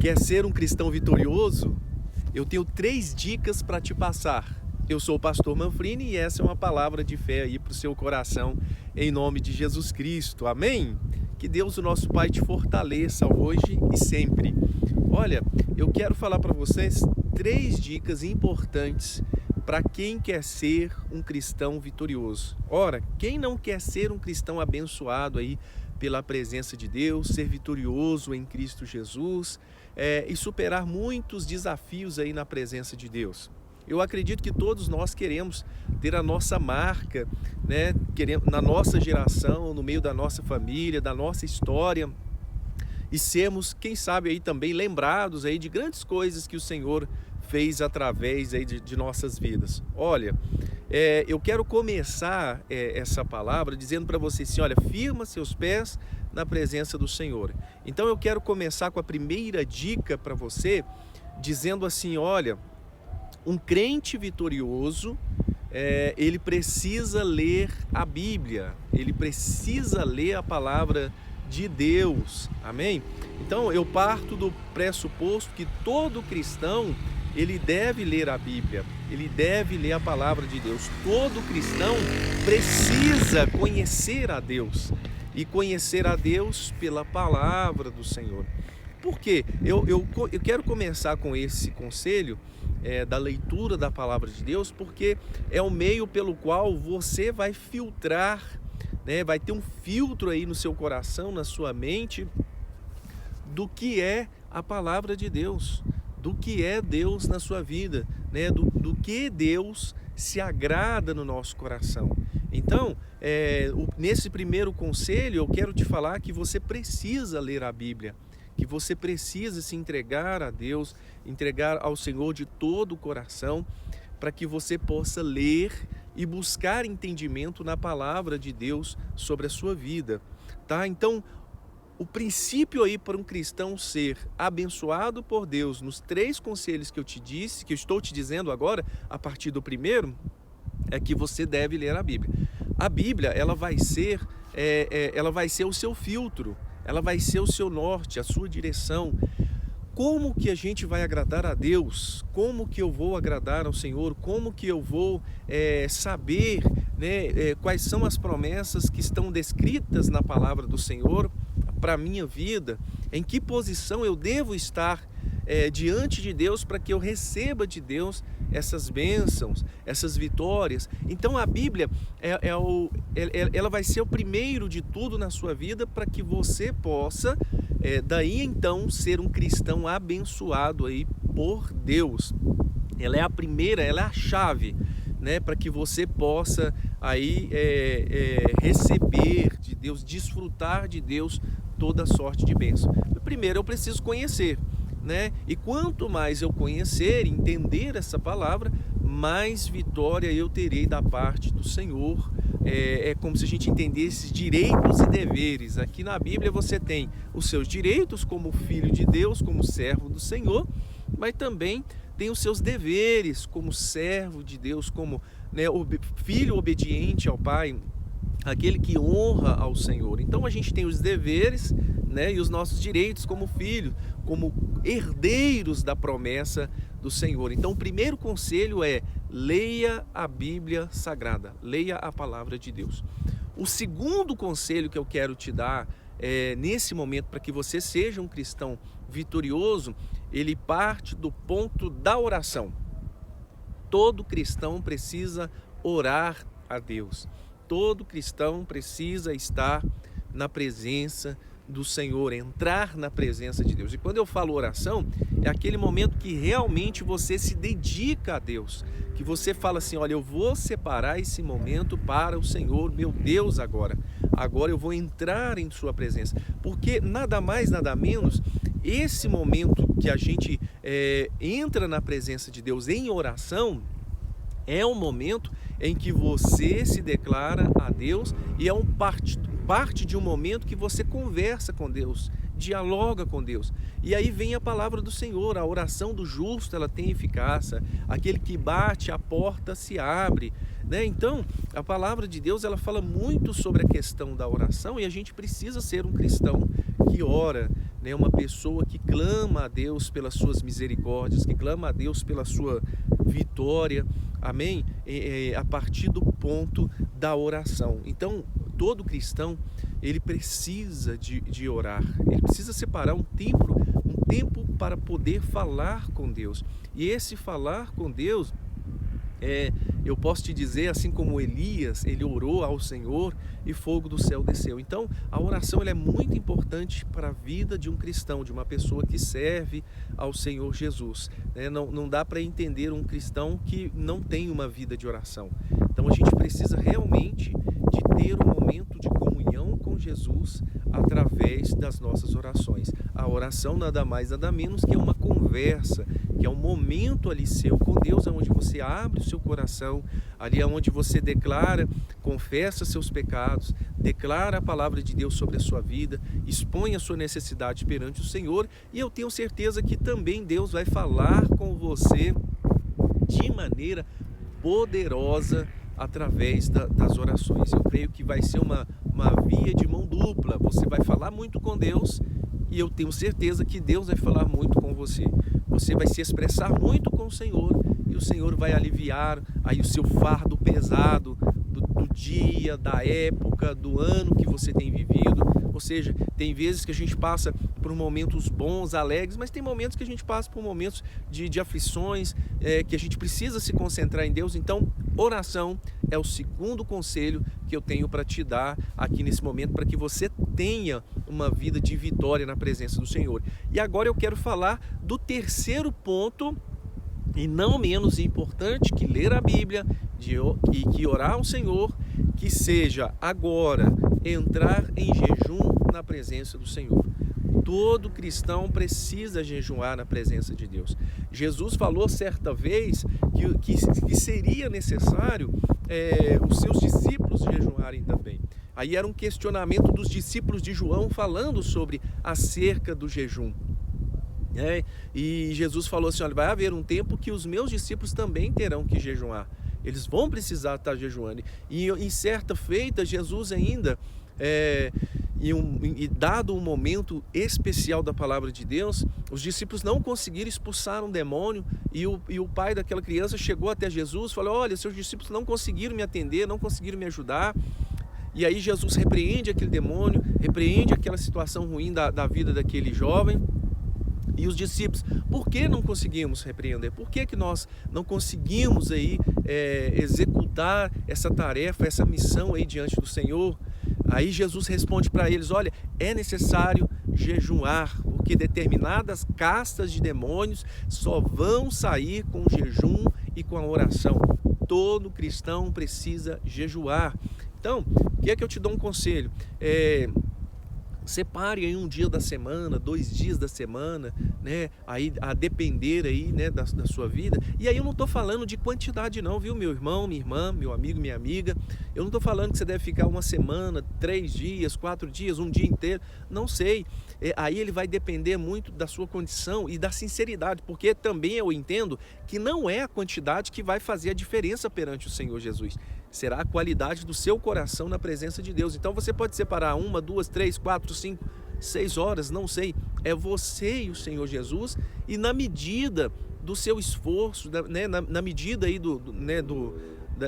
Quer ser um cristão vitorioso? Eu tenho 3 dicas para te passar. Eu sou o pastor Manfrini e essa é uma palavra de fé aí para o seu coração, em nome de Jesus Cristo. Amém? Que Deus, o nosso Pai, te fortaleça hoje e sempre. Olha, eu quero falar para vocês 3 dicas importantes para quem quer ser um cristão vitorioso. Ora, quem não quer ser um cristão abençoado aí pela presença de Deus, ser vitorioso em Cristo Jesus e superar muitos desafios aí na presença de Deus? Eu acredito que todos nós queremos ter a nossa marca, né? Queremos, na nossa geração, no meio da nossa família, da nossa história, e sermos, quem sabe, aí também lembrados aí de grandes coisas que o Senhor fez através aí de nossas vidas. Olha, eu quero começar essa palavra dizendo para você assim, olha, firma seus pés na presença do Senhor. Então eu quero começar com a primeira dica para você, dizendo assim, olha, um crente vitorioso, ele precisa ler a Bíblia, ele precisa ler a palavra de Deus, amém? Então eu parto do pressuposto que todo cristão, ele deve ler a Bíblia, ele deve ler a palavra de Deus. Todo cristão precisa conhecer a Deus, e conhecer a Deus pela palavra do Senhor. Por quê? Eu quero começar com esse conselho da leitura da palavra de Deus, porque é o meio pelo qual você vai filtrar, né? Vai ter um filtro aí no seu coração, na sua mente, do que é a palavra de Deus, do que é Deus na sua vida, né? Do que Deus se agrada no nosso coração. Então, nesse primeiro conselho, eu quero te falar que você precisa ler a Bíblia, que você precisa se entregar a Deus, entregar ao Senhor de todo o coração, para que você possa ler e buscar entendimento na palavra de Deus sobre a sua vida, tá? Então, o princípio aí para um cristão ser abençoado por Deus, nos 3 conselhos que eu te disse, que eu estou te dizendo agora, a partir do primeiro, é que você deve ler a Bíblia. A Bíblia, ela vai ser o seu filtro, ela vai ser o seu norte, a sua direção. Como que a gente vai agradar a Deus? Como que eu vou agradar ao Senhor? Como que eu vou saber, né, quais são as promessas que estão descritas na palavra do Senhor para a minha vida? Em que posição eu devo estar diante de Deus para que eu receba de Deus essas bênçãos, essas vitórias? Então a Bíblia ela vai ser o primeiro de tudo na sua vida para que você possa daí então ser um cristão abençoado aí por Deus. Ela é a primeira, ela é a chave, né, para que você possa aí receber de Deus, desfrutar de Deus toda sorte de bênção. Primeiro eu preciso conhecer, né? E quanto mais eu conhecer, entender essa palavra, mais vitória eu terei da parte do Senhor. É como se a gente entendesse direitos e deveres. Aqui na Bíblia você tem os seus direitos como filho de Deus, como servo do Senhor, mas também tem os seus deveres como servo de Deus, como, né, filho obediente ao Pai, aquele que honra ao Senhor. Então a gente tem os deveres, né, e os nossos direitos como filho, como herdeiros da promessa do Senhor. Então o primeiro conselho é: leia a Bíblia Sagrada, leia a palavra de Deus. O segundo conselho que eu quero te dar nesse momento, para que você seja um cristão vitorioso, ele parte do ponto da oração. Todo cristão precisa orar a Deus. Todo cristão precisa estar na presença do Senhor, entrar na presença de Deus. E quando eu falo oração, é aquele momento que realmente você se dedica a Deus, que você fala assim, olha, eu vou separar esse momento para o Senhor, meu Deus, agora eu vou entrar em sua presença, porque nada mais, nada menos, esse momento que a gente entra na presença de Deus em oração, é um momento em que você se declara a Deus e é parte de um momento que você conversa com Deus, dialoga com Deus. E aí vem a palavra do Senhor, a oração do justo, ela tem eficácia, aquele que bate, a porta se abre, né? Então, a palavra de Deus, ela fala muito sobre a questão da oração e a gente precisa ser um cristão que ora, né, uma pessoa que clama a Deus pelas suas misericórdias, que clama a Deus pela sua vitória, amém? A partir do ponto da oração. Então, todo cristão, ele precisa de orar, ele precisa separar um tempo para poder falar com Deus. E esse falar com Deus, eu posso te dizer, assim como Elias, ele orou ao Senhor e fogo do céu desceu. Então, a oração ela é muito importante para a vida de um cristão, de uma pessoa que serve ao Senhor Jesus, né? Não dá para entender um cristão que não tem uma vida de oração. Então, a gente precisa realmente de ter um momento de comunhão com Jesus através das nossas orações. A oração nada mais, nada menos que uma conversa, que é um momento ali seu com Deus, onde você abre o seu coração, ali é onde você declara, confessa seus pecados, declara a palavra de Deus sobre a sua vida, expõe a sua necessidade perante o Senhor, e eu tenho certeza que também Deus vai falar com você de maneira poderosa através das orações. Eu creio que vai ser uma via de mão dupla. Você vai falar muito com Deus e eu tenho certeza que Deus vai falar muito com você. Você vai se expressar muito com o Senhor e o Senhor vai aliviar aí o seu fardo pesado do dia, da época, do ano que você tem vivido. Ou seja, tem vezes que a gente passa por momentos bons, alegres, mas tem momentos que a gente passa por momentos de aflições, que a gente precisa se concentrar em Deus. Então, oração é o segundo conselho que eu tenho para te dar aqui nesse momento, para que você tenha uma vida de vitória na presença do Senhor. E agora eu quero falar do terceiro ponto, e não menos importante, que ler a Bíblia e que orar ao Senhor, que seja agora entrar em jejum na presença do Senhor. Todo cristão precisa jejuar na presença de Deus. Jesus falou certa vez que seria necessário os seus discípulos jejuarem também. Aí era um questionamento dos discípulos de João falando sobre acerca do jejum. E Jesus falou assim, olha, vai haver um tempo que os meus discípulos também terão que jejuar. Eles vão precisar estar jejuando. E em certa feita, Jesus ainda, dado um momento especial da palavra de Deus, os discípulos não conseguiram expulsar um demônio e o pai daquela criança chegou até Jesus e falou, olha, seus discípulos não conseguiram me atender, não conseguiram me ajudar. E aí Jesus repreende aquele demônio, repreende aquela situação ruim da vida daquele jovem. E os discípulos, por que não conseguimos repreender? Por que nós não conseguimos aí executar essa tarefa, essa missão aí diante do Senhor? Aí Jesus responde para eles, olha, é necessário jejuar, porque determinadas castas de demônios só vão sair com jejum e com a oração. Todo cristão precisa jejuar. Então, o que é que eu te dou um conselho? Separe aí um dia da semana, 2 dias da semana, né? Aí a depender aí, né, da sua vida. E aí eu não estou falando de quantidade não, viu, meu irmão, minha irmã, meu amigo, minha amiga. Eu não estou falando que você deve ficar uma semana, 3 dias, 4 dias, um dia inteiro. Não sei. Aí ele vai depender muito da sua condição e da sinceridade, porque também eu entendo que não é a quantidade que vai fazer a diferença perante o Senhor Jesus. Será a qualidade do seu coração na presença de Deus. Então você pode separar 1, 2, 3, 4, 5, 6 horas, não sei. É você e o Senhor Jesus, e na medida do seu esforço, né, na medida aí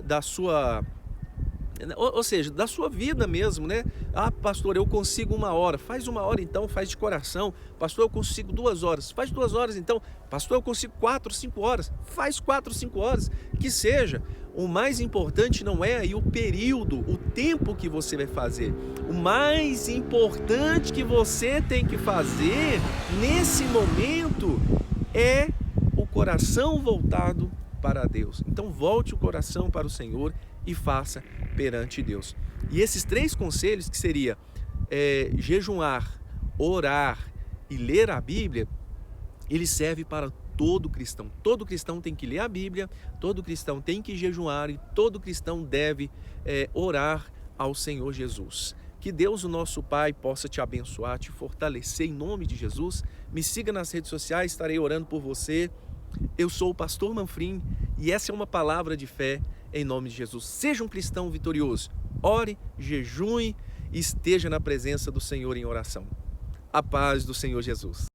da sua... Ou seja, da sua vida mesmo, né? Ah, pastor, eu consigo 1 hora. Faz 1 hora então, faz de coração. Pastor, eu consigo 2 horas. Faz 2 horas então. Pastor, eu consigo 4, 5 horas. Faz 4, 5 horas. Que seja. O mais importante não é aí o período, o tempo que você vai fazer. O mais importante que você tem que fazer nesse momento é o coração voltado para Deus. Então volte o coração para o Senhor e faça perante Deus. E esses 3 conselhos, que seria jejuar, orar e ler a Bíblia, ele serve para todo cristão. Todo cristão tem que ler a Bíblia, todo cristão tem que jejuar e todo cristão deve orar ao Senhor Jesus. Que Deus, o nosso Pai, possa te abençoar, te fortalecer em nome de Jesus. Me siga nas redes sociais, estarei orando por você. Eu sou o pastor Manfrim e essa é uma palavra de fé em nome de Jesus. Seja um cristão vitorioso. Ore, jejue e esteja na presença do Senhor em oração. A paz do Senhor Jesus.